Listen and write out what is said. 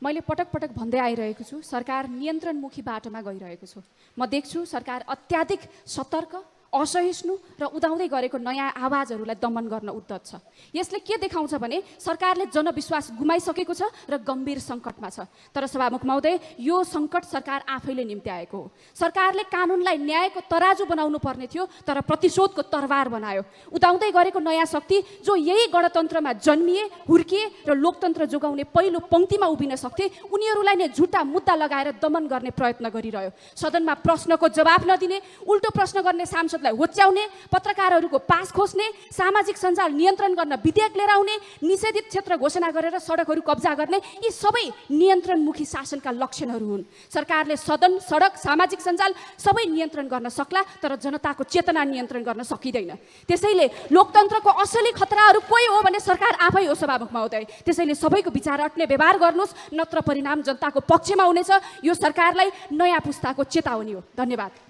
मैले पटक पटक भन्दै आइरहेको छु, सरकार नियन्त्रणमुखी बाटोमा गइरहेको छु। म देख्छु सरकार अत्याधिक सतर्क, असहिष्णु र उदाउँदै गरेको नयाँ आवाजहरूलाई दमन गर्न उद्यत छ। यसले के देखाउँछ भने सरकारले जनविश्वास गुमाइसकेको छ र गम्भीर सङ्कटमा छ। तर सभामुख महोदय, यो सङ्कट सरकार आफैले निम्त्याएको हो। सरकारले कानुनलाई न्यायको तराजु बनाउनु पर्ने थियो, तर प्रतिशोधको तरवार बनायो। उदाउँदै गरेको नयाँ शक्ति जो यही गणतन्त्रमा जन्मिए, हुर्किए र लोकतन्त्र जोगाउने पहिलो पङ्क्तिमा उभिन सक्थे, उनीहरूलाई नै झुटा मुद्दा लगाएर दमन गर्ने प्रयत्न गरिरह्यो। सदनमा प्रश्नको जवाफ नदिने, उल्टो प्रश्न गर्ने सांसद होच्याउने, पत्रकारहरूको पास खोज्ने, सामाजिक सञ्जाल नियन्त्रण गर्न विधेयक लिएर आउने, निषेधित क्षेत्र घोषणा गरेर सडकहरू कब्जा गर्ने, यी सबै नियन्त्रणमुखी शासनका लक्षणहरू हुन्। सरकारले सदन, सडक, सामाजिक सञ्जाल सबै नियन्त्रण गर्न सक्ला, तर जनताको चेतना नियन्त्रण गर्न सकिँदैन। त्यसैले लोकतन्त्रको असली खतराहरू कोही हो भने सरकार आफै हो सभामुख महोदय। त्यसैले सबैको विचार अट्ने व्यवहार गर्नुहोस्, नत्र परिणाम जनताको पक्षमा हुनेछ। यो सरकारलाई नयाँ पुस्ताको चेतावनी हो। धन्यवाद।